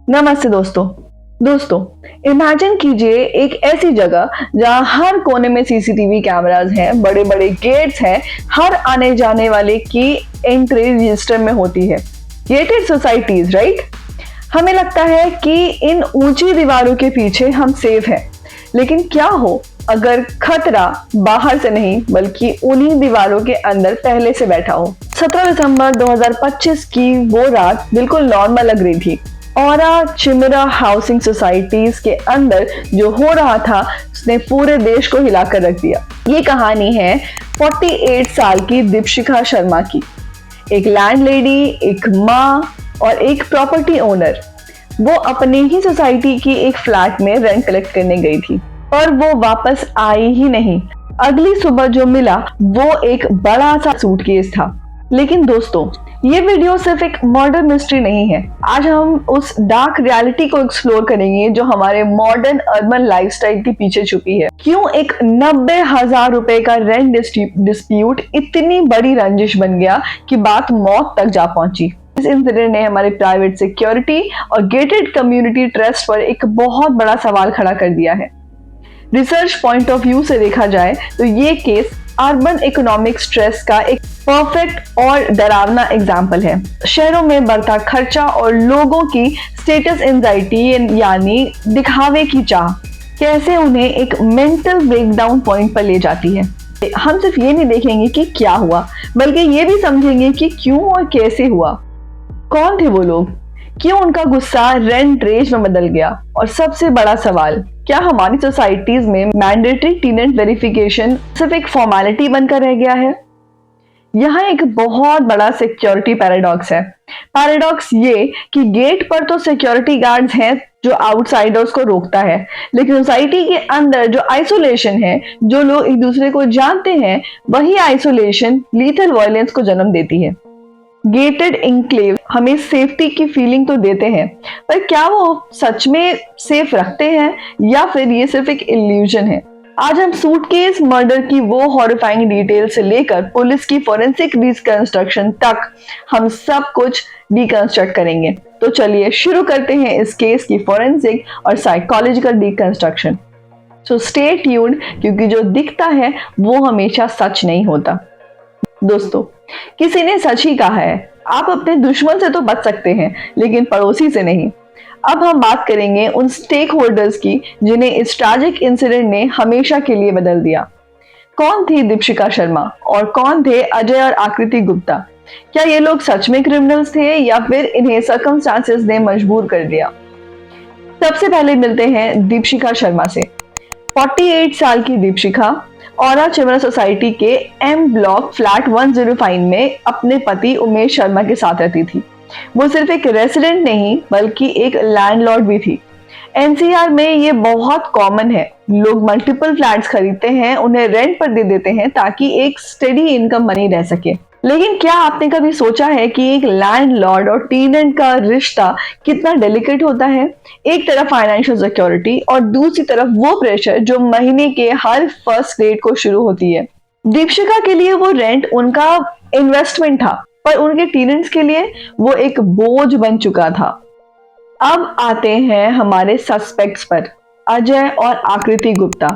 नमस्ते दोस्तों इमेजिन कीजिए एक ऐसी जगह जहां हर कोने में सीसीटीवी कैमरास हैं, बड़े बड़े गेट्स हैं, हर आने जाने वाले की एंट्री रजिस्टर में होती है। Gated societies, right? हमें लगता है कि इन ऊंची दीवारों के पीछे हम सेफ हैं, लेकिन क्या हो अगर खतरा बाहर से नहीं बल्कि उन्हीं दीवारों के अंदर पहले से बैठा हो। 17 दिसंबर 2025 की वो रात बिल्कुल नॉर्मल लग रही थी। औरा चिमरा हाउसिंग सोसाइटीज के अंदर जो हो रहा था उसने पूरे देश को हिलाकर रख दिया। ये कहानी है 48 साल की दीपशिखा शर्मा की। एक लैंडलेडी, एक माँ और एक प्रॉपर्टी ओनर। वो अपने ही सोसाइटी की एक फ्लैट में रेंट कलेक्ट करने गई थी और वो वापस आई ही नहीं। अगली सुबह जो मिला वो एक बड़ा सा सूटकेस था। लेकिन दोस्तों, ये वीडियो सिर्फ एक मर्डर मिस्ट्री नहीं है। आज हम उस डार्क रियलिटी को एक्सप्लोर करेंगे जो हमारे मॉडर्न अर्बन लाइफस्टाइल के पीछे छुपी है। क्यों एक 90,000 रुपए का रेंट डिस्प्यूट इतनी बड़ी रंजिश बन गया कि बात मौत तक जा पहुंची। इस इंसिडेंट ने हमारे प्राइवेट सिक्योरिटी और गेटेड कम्युनिटी ट्रस्ट पर एक बहुत बड़ा सवाल खड़ा कर दिया है। रिसर्च पॉइंट ऑफ व्यू से देखा जाए तो ये केस अर्बन इकोनॉमिक स्ट्रेस का एक परफेक्ट और डरावना एग्जाम्पल है। शहरों में बढ़ता खर्चा और लोगों की स्टेटस एंजाइटी यानी दिखावे की चाह कैसे उन्हें एक मेंटल ब्रेकडाउन पॉइंट पर ले जाती है। हम सिर्फ ये नहीं देखेंगे कि क्या हुआ, बल्कि ये भी समझेंगे कि क्यों और कैसे हुआ। कौन थे वो लोग, क्यों उनका गुस्सा रेंट रेज में बदल गया, और सबसे बड़ा सवाल, क्या हमारी सोसाइटीज में मैंडेटरी टेनेंट वेरिफिकेशन सिर्फ एक फॉर्मेलिटी बनकर रह गया है? यहाँ एक बहुत बड़ा सिक्योरिटी पैराडॉक्स है। पैराडॉक्स ये कि गेट पर तो सिक्योरिटी गार्ड्स हैं जो आउटसाइडर्स को रोकता है, लेकिन सोसाइटी के अंदर जो आइसोलेशन है, जो लोग एक दूसरे को जानते हैं, वही आइसोलेशन लीथल वायलेंस को जन्म देती है। गेटेड एन्क्लेव हमें सेफ्टी की फीलिंग तो देते हैं, पर क्या वो सच में सेफ रखते हैं या फिर ये सिर्फ एक इल्यूजन है? आज हम सूटकेस मर्डर की वो हॉरिफाइंग डिटेल से लेकर पुलिस की फोरेंसिक रिकंस्ट्रक्शन तक हम सब कुछ डिकंस्ट्रक्ट करेंगे। तो चलिए शुरू करते हैं इस केस की फोरेंसिक और psychological deconstruction. So stay tuned, क्योंकि जो दिखता है वो हमेशा सच नहीं होता। दोस्तों, किसी ने सच ही कहा है, आप अपने दुश्मन से तो बच सकते हैं लेकिन पड़ोसी से नहीं। अब हम बात करेंगे उन स्टेक होल्डर्स की जिन्हें इस ट्रैजिक इंसिडेंट ने हमेशा के लिए बदल दिया। कौन थी दीपशिखा शर्मा और कौन थे अजय और आकृति गुप्ता? क्या ये लोग सच में क्रिमिनल्स थे या फिर इन्हें सर्कमस्टांसेस ने मजबूर कर दिया? सबसे पहले मिलते हैं दीपशिखा शर्मा से। 48 साल की दीपशिखा औरा चिमरा सोसाइटी के एम ब्लॉक फ्लैट 105 में अपने पति उमेश शर्मा के साथ रहती थी। वो सिर्फ एक रेसिडेंट नहीं बल्कि एक लैंडलॉर्ड भी थी। एनसीआर में ये बहुत कॉमन है। लोग मल्टीपल फ्लैट्स खरीदते हैं, उन्हें रेंट पर दे देते हैं ताकि एक स्टेडी इनकम बनी रह सके। लेकिन क्या आपने कभी सोचा है कि एक लैंडलॉर्ड और टेनेंट का रिश्ता कितना डेलिकेट होता है? एक तरफ फाइनेंशियल सिक्योरिटी और दूसरी तरफ वो प्रेशर जो महीने के हर फर्स्ट डेट को शुरू होती है। दीपशिखा के लिए वो रेंट उनका इन्वेस्टमेंट था, पर उनके टेनेंट्स के लिए वो एक बोझ बन चुका था। अब आते हैं हमारे सस्पेक्ट्स पर, अजय और आकृति गुप्ता।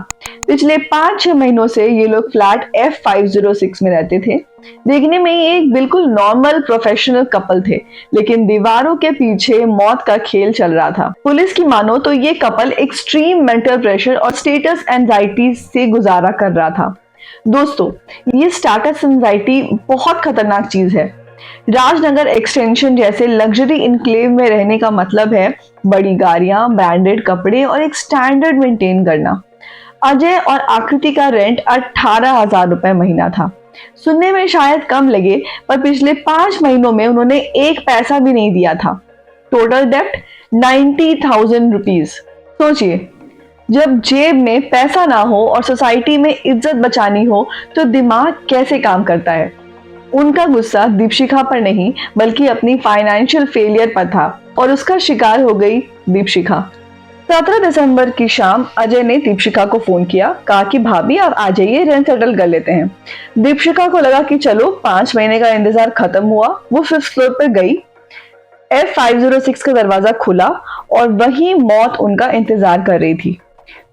पिछले 5-6 महीनों से ये लोग फ्लैट F506 में रहते थे। देखने में ये एक बिल्कुल नॉर्मल प्रोफेशनल कपल थे, लेकिन दीवारों के पीछे मौत का खेल चल रहा था। पुलिस की मानो तो ये कपल एक्सट्रीम मेंटल प्रेशर और स्टेटस एंजाइटी से गुजारा कर रहा था। दोस्तों, ये स्टेटस एंजाइटी बहुत खतरनाक चीज है। राजनगर एक्सटेंशन जैसे लग्जरी इनक्लेव में रहने का मतलब है बड़ी गाड़ियां, ब्रांडेड कपड़े और एक स्टैंडर्ड मेंटेन करना। अजय और आकृति का रेंट 18,000 रुपए महीना था। सुनने में शायद कम लगे, पर पिछले 5 महीनों में उन्होंने एक पैसा भी नहीं दिया था। टोटल डेप्ट 90,000 रुपीज। सोचिए, जब जेब में पैसा ना हो और सोसाइटी में इज्जत बचानी हो तो दिमाग कैसे काम करता है? उनका गुस्सा दीपशिखा पर नहीं बल्कि अपनी फाइनेंशियल फेलियर पर था और उसका शिकार हो गई दीपशिखा। 17 दिसंबर की शाम अजय ने दीपशिखा को फोन किया, कहा कि भाभी आप आ जाइए, रेंट सेटल कर लेते हैं। दीपशिखा को लगा कि चलो 5 महीने का इंतजार खत्म हुआ। वो 5th फ्लोर पर गई। F506 का दरवाजा खुला और वही मौत उनका इंतजार कर रही थी।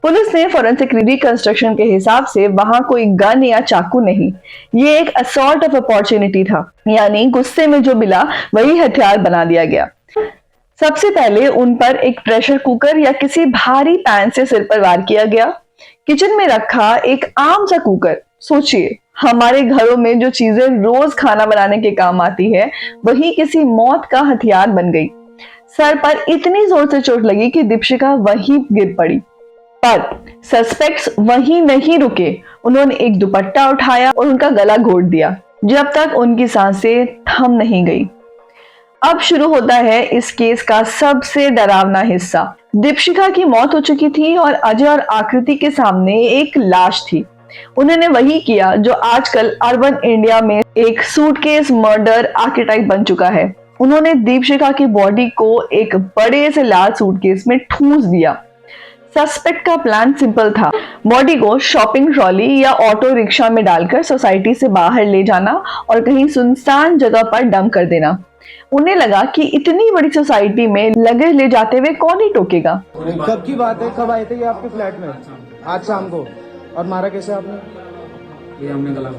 पुलिस ने फोरेंसिक रिकंस्ट्रक्शन के हिसाब से वहां कोई गन या चाकू नहीं, ये एक असॉल्ट ऑफ अपॉर्चुनिटी था, यानी गुस्से में जो मिला वही हथियार बना दिया गया। सबसे पहले उन पर एक प्रेशर कुकर या किसी भारी पैन से सिर पर वार किया गया। किचन में रखा एक आम सा कुकर, सोचिए हमारे घरों में जो चीजें रोज खाना बनाने के काम आती है वही किसी मौत का हथियार बन गई। सर पर इतनी जोर से चोट लगी कि दीपशिखा वहीं गिर पड़ी। पर सस्पेक्ट्स वहीं नहीं रुके, उन्होंने एक दुपट्टा उठाया और उनका गला घोट दिया जब तक उनकी सांसें थम नहीं गई। अब शुरू होता है इस केस का सबसे डरावना हिस्सा। दीपशिखा की मौत हो चुकी थी और अजय और आकृति के सामने एक लाश थी। उन्होंने वही किया जो आजकल अर्बन इंडिया में एक सूटकेस मर्डर आर्केटाइप बन चुका है। उन्होंने दीपशिखा की बॉडी को एक बड़े से लाल सूटकेस में ठूंस दिया। सस्पेक्ट का प्लान सिंपल था, बॉडी को शॉपिंग ट्रॉली या ऑटो रिक्शा में डालकर सोसाइटी से बाहर ले जाना और कहीं सुनसान जगह पर डंप कर देना। उन्हें लगा कि इतनी बड़ी सोसाइटी में लगेज ले जाते हुए कौन ही टोकेगा। कब की बात है, कब आए थे ये आपके फ्लैट में? आज शाम को। और मारा कैसे आपने? ये हमने गला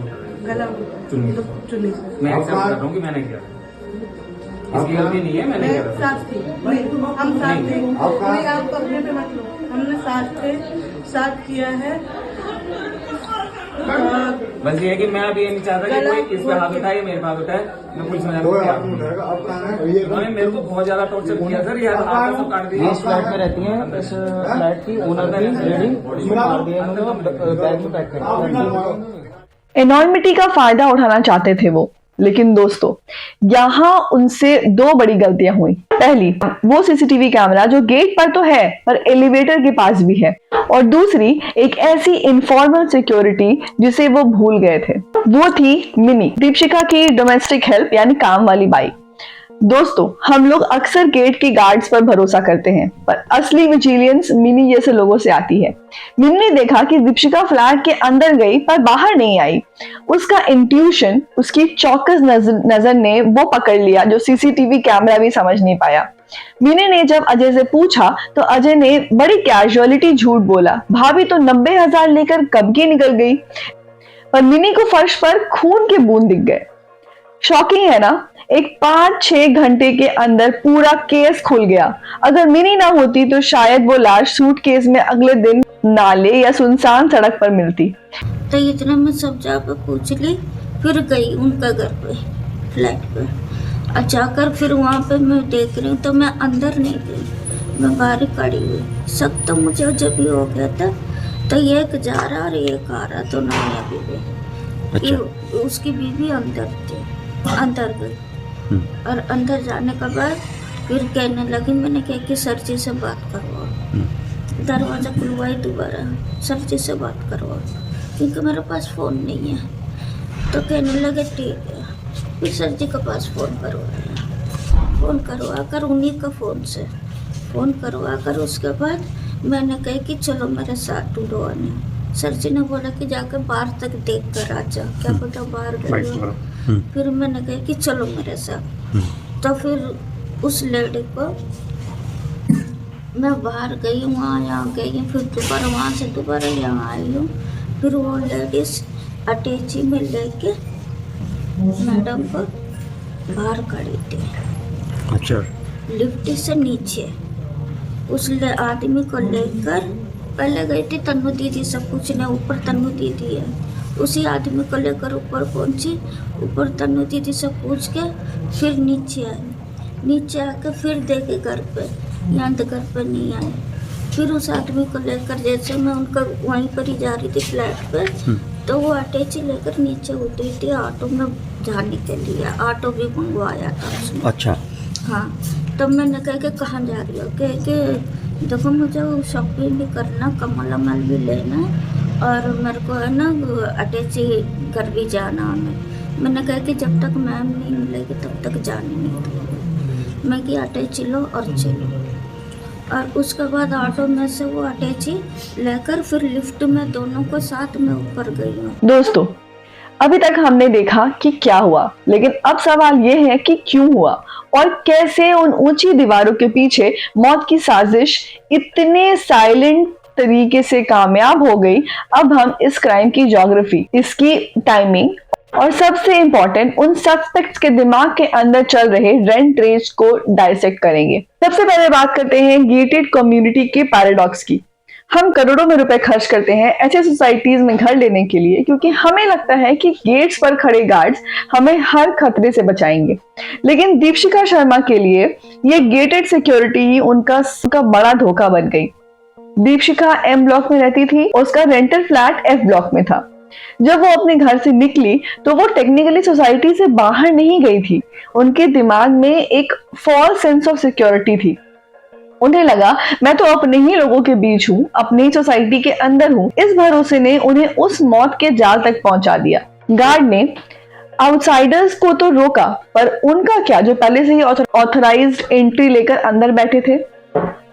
चुन्नी मैं एक्सेप्ट कर रहा हूँ कि मैंने किया, इसकी गलती नहीं है, मैंने किया। साथ थी, हम साथ थे, कोई आप अपने पे मत लो, हमने साथ थे, साथ किया है। बस ये है कि मैं अभी ये नहीं चाहता कि कोई इस पे हाथ उठाए, मेरे हाथ उठाए, मैं पुलिस में उन्होंने मेरे को बहुत ज्यादा टॉर्चर किया सर। यार हाथ सब काट दिए। इस फ्लैट में रहती हैं, इस फ्लैट की ओनर की लेडी, उसको मार दिया इन्होंने, बैग में पैक कर। एनॉर्मिटी का फायदा उठाना चाहते थे वो, लेकिन दोस्तों यहाँ उनसे दो बड़ी गलतियां हुई। पहली, वो सीसीटीवी कैमरा जो गेट पर तो है पर एलिवेटर के पास भी है, और दूसरी एक ऐसी इनफॉर्मल सिक्योरिटी जिसे वो भूल गए थे, वो थी मिनी, दीपशिखा की डोमेस्टिक हेल्प यानी काम वाली बाई। दोस्तों हम लोग अक्सर गेट की गार्ड्स पर भरोसा करते हैं, पर असली विजिलेंस मिनी जैसे लोगों से आती है। मिनी ने देखा कि दीपशिखा फ्लैट के अंदर गई पर बाहर नहीं आई। उसका इंट्यूशन, उसकी चौकस नजर ने वो पकड़ लिया जो सीसीटीवी कैमरा भी समझ नहीं पाया। मिनी ने जब अजय से पूछा तो अजय ने बड़ी कैजुअलिटी झूठ बोला, भाभी तो 90,000 लेकर कब की निकल गई। पर मिनी को फर्श पर खून के बूंद दिख गए। शॉकिंग है ना, एक 5-6 घंटे के अंदर पूरा केस खुल गया। अगर मिनी ना होती तो शायद वो लाश सूटकेस में अगले दिन नाले या सुनसान सड़क पर मिलती। तो इतना मैं सब जगह पूछ ली, फिर गई उनका घर पे, फ्लैट पे। और जाकर फिर वहाँ पे मैं देख रही हूँ तो मैं अंदर नहीं गई, मैं बाहर खड़ी हुई। शक तो मुझे जब भी हो गया था, तो एक जा रहा और एक आ रहा, तो नहीं अभी भी। अच्छा। उसकी बीवी अंदर थी, अंदर गई और अंदर जाने के बाद फिर कहने लगी, मैंने कहा कि सर जी से बात करवाओ। दरवाज़ा खुलवाई दोबारा, सर जी से बात करवाओ क्योंकि मेरे पास फ़ोन नहीं है। तो कहने लगे ठीक है। फिर सर जी के पास फ़ोन करवाया, फ़ोन करवा कर उन्हीं का फ़ोन से फ़ोन करवा कर उसके बाद मैंने कहा कि चलो मेरे साथ टूडो आने। सर जी ने बोला कि जाकर बाहर तक देख कर आ जा, क्या पता बाहर गए। फिर मैंने कहा कि चलो मेरे साथ। तो फिर उस लेडी को मैं बाहर गई, वहाँ यहाँ गई, फिर दोबारा वहाँ से दोबारा यहाँ आई हूँ। फिर वो लेडीज अटैची में लेके मैडम को बाहर खड़ी थी। अच्छा। लिफ्ट से नीचे उस आदमी को लेकर पहले गई थी तन्नू दीदी से पूछने, ऊपर तन्नू दीदी है। उसी आदमी को लेकर ऊपर पहुंची, ऊपर तन्नू दीदी से पूछ के फिर नीचे आई। नीचे आकर फिर देखे घर पे, यहाँ तो घर पे नहीं आए। फिर उस आदमी को लेकर जैसे मैं उनका वहीं पर ही जा रही थी फ्लैट पे, तो वो अटैची लेकर नीचे उतरी थी ऑटो में जाने के लिए। ऑटो भी मंगवाया था उसने। अच्छा। हाँ, तब मैंने कहा कि कहाँ जा रही हो? कह के देखो मुझे शॉपिंग भी करना, कमला माल भी लेना है और मेरे को है ना अटैची घर भी जाना हमें। मैंने कहा कि जब तक मैम नहीं मिलेगी तब तक जाने नहीं दूँगी। मैं कि अटैची लो और चलो। और उसके बाद ऑटो में से वो अटैची लेकर फिर लिफ्ट में दोनों को साथ में ऊपर गई हूँ। दोस्तों अभी तक हमने देखा कि क्या हुआ, लेकिन अब सवाल ये है कि क्यों हुआ और कैसे उन ऊंची दीवारों के पीछे मौत की साजिश इतने साइलेंट तरीके से कामयाब हो गई। अब हम इस क्राइम की ज्योग्राफी, इसकी टाइमिंग और सबसे इंपॉर्टेंट उन सस्पेक्ट्स के दिमाग के अंदर चल रहे रेंट रेज को डायसेक्ट करेंगे। सबसे पहले बात करते हैं गेटेड कम्युनिटी के पैराडॉक्स की। हम करोड़ों में रुपए खर्च करते हैं ऐसे सोसाइटीज में घर लेने के लिए क्योंकि हमें लगता है कि गेट्स पर खड़े गार्ड्स हमें हर खतरे से बचाएंगे, लेकिन दीपशिखा शर्मा के लिए ये गेटेड सिक्योरिटी ही उनका बड़ा धोखा बन गई। दीपशिखा एम ब्लॉक में रहती थी, उसका रेंटल फ्लैट एफ ब्लॉक में था। जब वो अपने घर से निकली तो वो टेक्निकली सोसाइटी से बाहर नहीं गई थी। उनके दिमाग में एक फॉल्स सेंस ऑफ सिक्योरिटी थी। उन्हें लगा मैं तो अपने ही लोगों के बीच हूँ, अपनी ही सोसाइटी के अंदर हूँ। इस भरोसे ने उन्हें उस मौत के जाल तक पहुंचा दिया। गार्ड ने आउटसाइडर्स को तो रोका, पर उनका क्या जो पहले से ही ऑथराइज्ड एंट्री लेकर अंदर बैठे थे।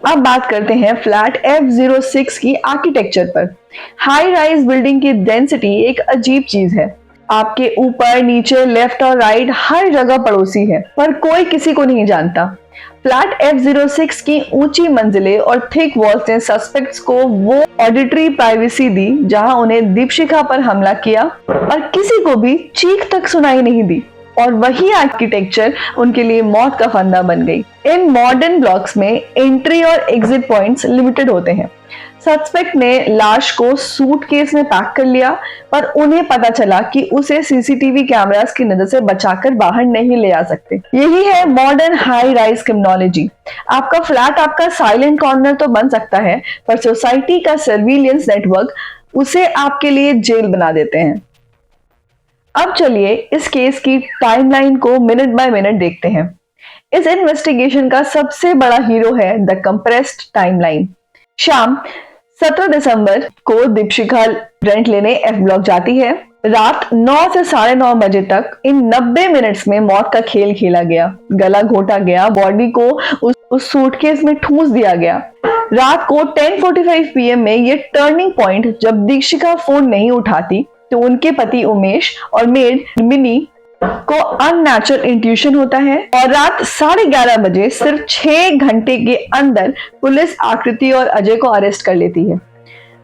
अब बात करते हैं फ्लैट F06 की आर्किटेक्चर पर। हाई राइज बिल्डिंग की डेंसिटी एक अजीब चीज है। आपके ऊपर, नीचे, लेफ्ट और राइट हर जगह पड़ोसी है, पर कोई किसी को नहीं जानता। फ्लैट F06 की ऊंची मंजिलें और थिक वॉल्स ने सस्पेक्ट्स को वो ऑडिटरी प्राइवेसी दी जहां उन्हें दीपशिखा पर हमला किया और किसी को भी चीख तक सुनाई नहीं दी, और वही आर्किटेक्चर उनके लिए मौत का फंदा बन गई। इन मॉडर्न ब्लॉक्स में एंट्री और एग्जिट पॉइंट्स लिमिटेड होते हैं। सस्पेक्ट ने लाश को सूटकेस में पैक कर लिया, पर उन्हें पता चला कि उसे सीसीटीवी कैमरास की नजर से बचाकर बाहर नहीं ले आ सकते। यही है मॉडर्न हाई राइज क्रिमिनोलॉजी। आपका फ्लैट आपका साइलेंट कॉर्नर तो बन सकता है, पर सोसाइटी का सर्विलियंस नेटवर्क उसे आपके लिए जेल बना देते हैं। अब चलिए इस केस की टाइमलाइन को मिनट बाय मिनट देखते हैं। इस इन्वेस्टिगेशन का सबसे बड़ा हीरो है द कंप्रेस्ड टाइमलाइन। शाम 17 दिसंबर को दीपशिखा रेंट लेने एफ ब्लॉक जाती है। रात 9 से 9:30 बजे तक इन 90 मिनट्स में मौत का खेल खेला गया। गला घोटा गया, बॉडी को उस सूटकेस में ठूंस दिया गया। रात को 10:45 PM में ये टर्निंग पॉइंट जब दीपशिखा फोन नहीं उठाती तो उनके पति उमेश और मेड मिनी को अननेचुरल इंट्यूशन होता है, और रात 11:30 बजे सिर्फ 6 घंटे के अंदर पुलिस आकृति और अजय को अरेस्ट कर लेती है।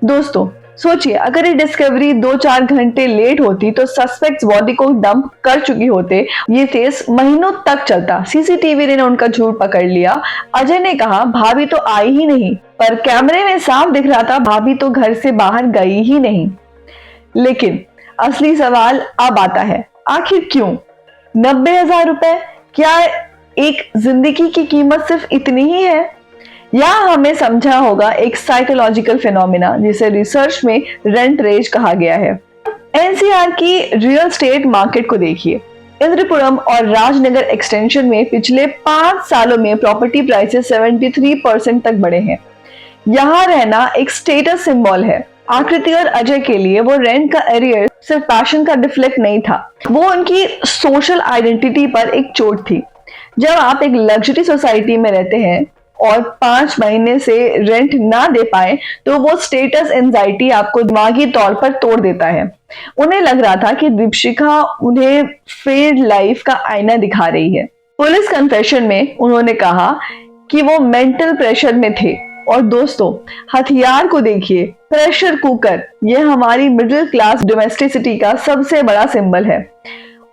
दोस्तों सोचिए, अगर ये डिस्कवरी 2-4 घंटे लेट होती तो सस्पेक्ट्स बॉडी को डंप कर चुकी होते। ये केस महीनों तक चलता। सीसीटीवी ने उनका झूठ पकड़ लिया। अजय ने कहा भाभी तो आई ही नहीं, पर कैमरे में साफ दिख रहा था भाभी तो घर से बाहर गई ही नहीं। लेकिन असली सवाल अब आता है, आखिर क्यों 90,000 रुपए? क्या एक जिंदगी की कीमत सिर्फ इतनी ही है, या हमें समझा होगा एक साइकोलॉजिकल फिनोमिना जिसे रिसर्च में रेंट रेज कहा गया है। एनसीआर की रियल स्टेट मार्केट को देखिए। इंद्रपुरम और राजनगर एक्सटेंशन में पिछले 5 सालों में प्रॉपर्टी प्राइसेस 73% तक बढ़े हैं। यहाँ रहना एक स्टेटस सिंबल है। आकृति और अजय के लिए वो रेंट का एरियर सिर्फ पैशन का डिफ्लेक्ट नहीं था, वो उनकी सोशल आइडेंटिटी पर एक चोट थी। जब आप एक लग्जरी सोसाइटी में रहते हैं और 5 महीने से रेंट ना दे पाए तो वो स्टेटस एंजाइटी आपको दिमागी तौर पर तोड़ देता है। उन्हें लग रहा था कि दीपशिखा उन्हें फेड लाइफ का आईना दिखा रही है। पुलिस कन्फेशन में उन्होंने कहा कि वो मेंटल प्रेशर में थे। और दोस्तों हथियार को देखिए, प्रेशर कुकर, ये हमारी मिडिल क्लास डोमेस्टिसिटी का सबसे बड़ा सिंबल है।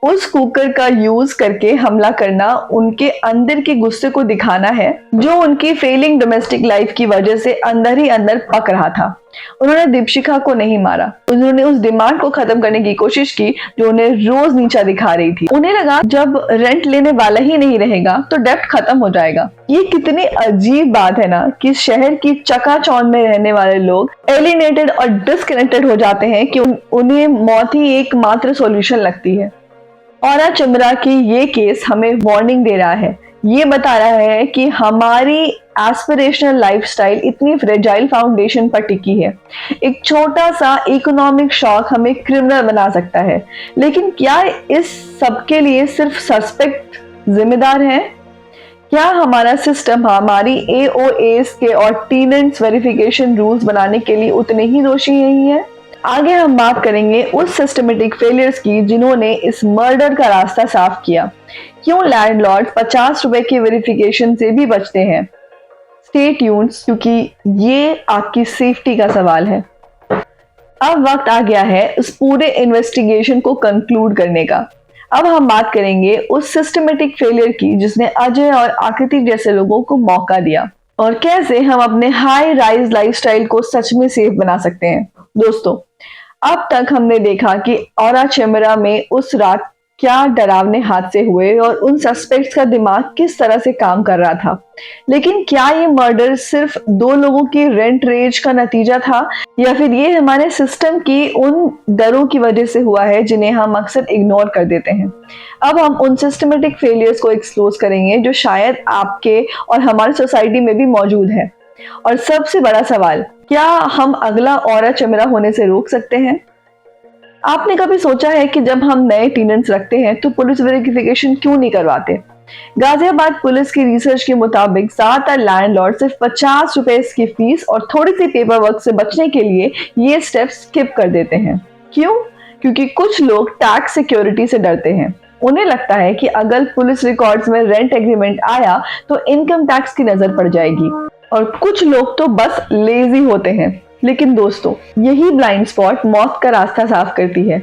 उस कुकर का यूज करके हमला करना उनके अंदर के गुस्से को दिखाना है जो उनकी फेलिंग डोमेस्टिक लाइफ की वजह से अंदर ही अंदर पक रहा था। उन्होंने दीपशिखा को नहीं मारा, उन्होंने उस डिमांड को खत्म करने की कोशिश की जो उन्हें रोज नीचा दिखा रही थी। उन्हें लगा जब रेंट लेने वाला ही नहीं रहेगा तो डेब्ट खत्म हो जाएगा। ये कितनी अजीब बात है ना कि शहर की चकाचौंध में रहने वाले लोग एलिनेटेड और डिस्कनेक्टेड हो जाते हैं कि उन्हें मौत ही एकमात्र सॉल्यूशन लगती है। और चमरा की ये केस हमें वार्निंग दे रहा है। ये बता रहा है कि हमारी एस्पिरेशनल लाइफस्टाइल इतनी फ्रेजाइल फाउंडेशन पर टिकी है। एक छोटा सा इकोनॉमिक शॉक हमें क्रिमिनल बना सकता है, लेकिन क्या इस सब के लिए सिर्फ सस्पेक्ट जिम्मेदार है? क्या हमारा सिस्टम हमारी AOAs के और टेनेंट्स वेरिफिकेशन रूल्स बनाने के लिए उतने ही दोषी नहीं है? आगे हम बात करेंगे उस सिस्टमेटिक फेलियर्स की जिन्होंने इस मर्डर का रास्ता साफ किया। क्यों लैंडलॉर्ड 50 रुपए की वेरिफिकेशन से भी बचते हैं। स्टे ट्यून्ड, क्योंकि ये आपकी सेफ्टी का सवाल है। अब वक्त आ गया है उस पूरे इन्वेस्टिगेशन को कंक्लूड करने का। अब हम बात करेंगे उस सिस्टमेटिक फेलियर की जिसने अजय और आकृति जैसे लोगों को मौका दिया और कैसे हम अपने हाई राइज लाइफस्टाइल को सच में सेफ बना सकते हैं। दोस्तों, अब तक हमने देखा कि औरा चेम्बरा में उस रात क्या डरावने हादसे हुए और उन सस्पेक्ट्स का दिमाग किस तरह से काम कर रहा था। लेकिन क्या ये मर्डर सिर्फ 2 लोगों की रेंट रेज का नतीजा था या फिर ये हमारे सिस्टम की उन डरों की वजह से हुआ है जिन्हें हम अक्सर इग्नोर कर देते हैं। अब हम उन सिस्टमेटिक फेलियर्स को एक्सप्लोर करेंगे जो शायद आपके और हमारी सोसाइटी में भी मौजूद है। और सबसे बड़ा सवाल, क्या हम अगला औरा चेम्बरा होने से रोक सकते हैं? आपने कभी सोचा है कि जब हम नए टेनेंट्स रखते हैं तो पुलिस वेरिफिकेशन क्यों नहीं करवाते? गाजियाबाद पुलिस की रिसर्च के मुताबिक ज्यादातर लैंडलॉर्ड सिर्फ 50 रुपए की फीस और थोड़ी सी पेपर वर्क से बचने के लिए ये स्टेप्स स्किप कर देते हैं। क्यों? क्योंकि कुछ लोग टैक्स सिक्योरिटी से डरते हैं। उन्हें लगता है कि अगर पुलिस रिकॉर्ड्स में रेंट एग्रीमेंट आया तो इनकम टैक्स की नजर पड़ जाएगी। और कुछ लोग तो बस लेजी होते हैं। लेकिन दोस्तों, यही ब्लाइंड स्पॉट मौत का रास्ता साफ करती है।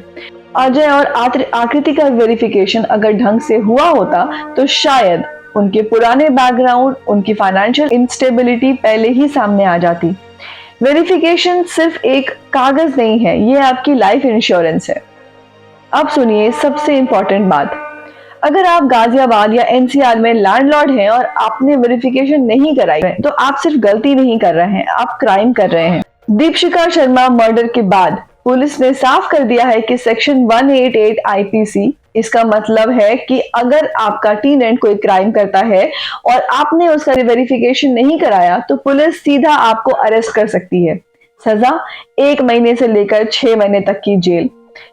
अजय और आकृति का वेरिफिकेशन अगर ढंग से हुआ होता तो शायद उनके पुराने बैकग्राउंड, उनकी फाइनेंशियल इंस्टेबिलिटी पहले ही सामने आ जाती। वेरिफिकेशन सिर्फ एक कागज नहीं है, ये आपकी लाइफ इंश्योरेंस है। अब सुनिए सबसे इंपॉर्टेंट बात, अगर आप गाजियाबाद या एनसीआर में लैंडलॉर्ड हैं और आपने वेरिफिकेशन नहीं कराई है तो आप सिर्फ गलती नहीं कर रहे हैं, आप क्राइम कर रहे हैं। दीपशिखा शर्मा मर्डर के बाद पुलिस ने साफ कर दिया है कि सेक्शन 188 आईपीसी, इसका मतलब है कि अगर आपका टेनेंट कोई क्राइम करता है और आपने उसका वेरिफिकेशन नहीं कराया तो पुलिस सीधा आपको अरेस्ट कर सकती है। सजा 1 महीने से लेकर 6 महीने तक की जेल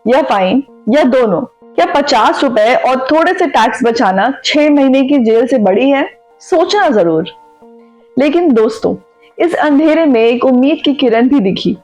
या फाइन या दोनों। क्या 50 रुपए और थोड़े से टैक्स बचाना 6 महीने की जेल से बड़ी है? सोचना जरूर। लेकिन दोस्तों, इस अंधेरे में एक उम्मीद की किरण भी दिखी।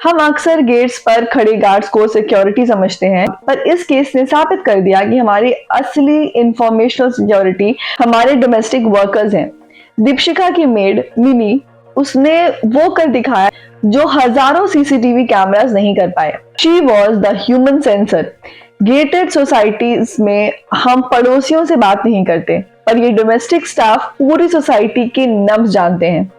हम अक्सर गेट्स पर खड़े गार्ड्स को सिक्योरिटी समझते हैं, पर इस केस ने साबित कर दिया कि हमारी असली इंफॉर्मेशनल सिक्योरिटी हमारे डोमेस्टिक वर्कर्स हैं। दीपशिखा की मेड मिनी, उसने वो कर दिखाया जो हजारों सीसीटीवी कैमरास नहीं कर पाए। She was the human sensor. Gated societies में हम पड़ोसियों से बात नहीं करते, पर ये डोमेस्टिक स्टाफ पूरी सोसाइटी के नब्ज जानते हैं।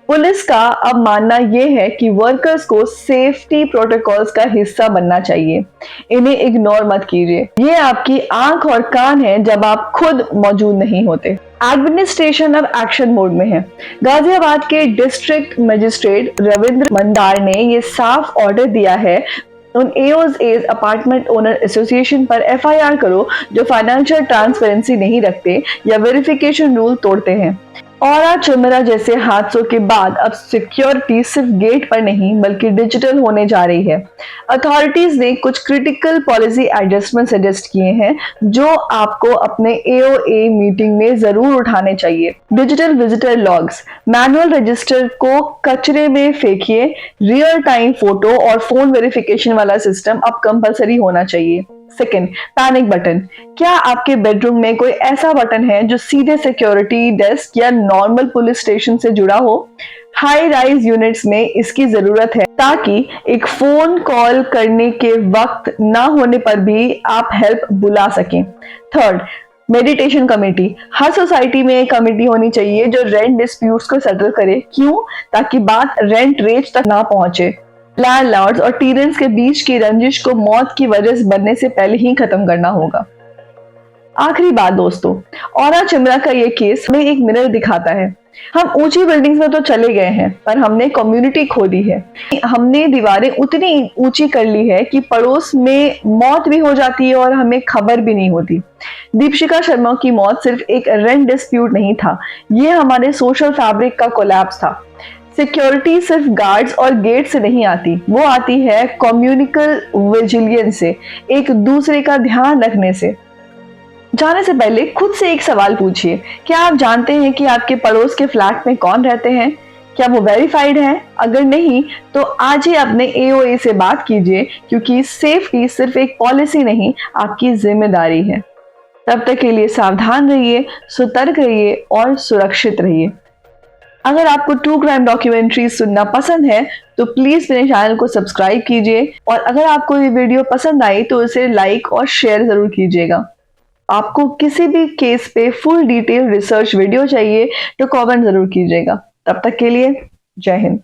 पुलिस का अब मानना यह है कि वर्कर्स को सेफ्टी प्रोटोकॉल्स का हिस्सा बनना चाहिए। इन्हें इग्नोर मत कीजिए। ये आपकी आंख और कान है जब आप खुद मौजूद नहीं होते। एडमिनिस्ट्रेशन अब एक्शन मोड में है। गाजियाबाद के डिस्ट्रिक्ट मजिस्ट्रेट रविंद्र मंदार ने ये साफ ऑर्डर दिया है, उन एओज अपार्टमेंट ओनर एसोसिएशन पर एफआईआर करो जो फाइनेंशियल ट्रांसपेरेंसी नहीं रखते या वेरिफिकेशन रूल तोड़ते हैं। औरा चेम्बरा जैसे हादसों के बाद अब सिक्योरिटी सिर्फ गेट पर नहीं बल्कि डिजिटल होने जा रही है। अथॉरिटीज ने कुछ क्रिटिकल पॉलिसी एडजस्टमेंट सजेस्ट किए हैं जो आपको अपने एओए मीटिंग में जरूर उठाने चाहिए। Digital visitor logs, manual register को कचरे में फेंकिए। रियल टाइम फोटो और फोन वेरिफिकेशन वाला सिस्टम अब कंपलसरी होना चाहिए। Second, panic button. क्या आपके बेडरूम में कोई ऐसा बटन है जो सीधे सिक्योरिटी डेस्क या नॉर्मल पुलिस स्टेशन से जुड़ा हो? हाई राइज यूनिट्स में इसकी जरूरत है ताकि एक फोन कॉल करने के वक्त ना होने पर भी आप हेल्प बुला सकें। Third, meditation committee. हर सोसाइटी में एक कमेटी होनी चाहिए जो रेंट डिस्प्यूट्स को सेटल करे। क्यों? ताकि बात रेंट रेज तक ना पहुंचे। लैंडलॉर्ड्स और टेनेंट्स के बीच की रंजिश को मौत की वजह बनने से पहले ही खत्म करना होगा। आखिरी बात दोस्तों, औरा चेम्बरा का ये केस हमें एक मिरर दिखाता है। हम ऊंची बिल्डिंग्स में तो चले गए हैं, पर हमने कम्युनिटी खो दी है। हमने दीवारें उतनी ऊंची कर ली है कि पड़ोस में मौत भी हो जाती है और हमें खबर भी नहीं होती। दीपशिखा शर्मा की मौत सिर्फ एक रेंट डिस्प्यूट नहीं था, ये हमारे सोशल फैब्रिक का कोलैप्स था। सिक्योरिटी सिर्फ गार्ड्स और गेट से नहीं आती, वो आती है कम्युनिकल विजिलेंस से, एक दूसरे का ध्यान रखने से। जाने से पहले खुद से एक सवाल पूछिए, क्या आप जानते हैं कि आपके पड़ोस के फ्लैट में कौन रहते हैं? क्या वो वेरीफाइड है? अगर नहीं तो आज ही अपने AOA से बात कीजिए, क्योंकि सेफ्टी सिर्फ एक पॉलिसी नहीं, आपकी जिम्मेदारी है। तब तक के लिए सावधान रहिए, सतर्क रहिए और सुरक्षित रहिए। अगर आपको ट्रू क्राइम डॉक्यूमेंट्री सुनना पसंद है तो प्लीज मेरे चैनल को सब्सक्राइब कीजिए, और अगर आपको ये वीडियो पसंद आई तो इसे लाइक और शेयर जरूर कीजिएगा। आपको किसी भी केस पे फुल डिटेल रिसर्च वीडियो चाहिए तो कमेंट जरूर कीजिएगा। तब तक के लिए जय हिंद।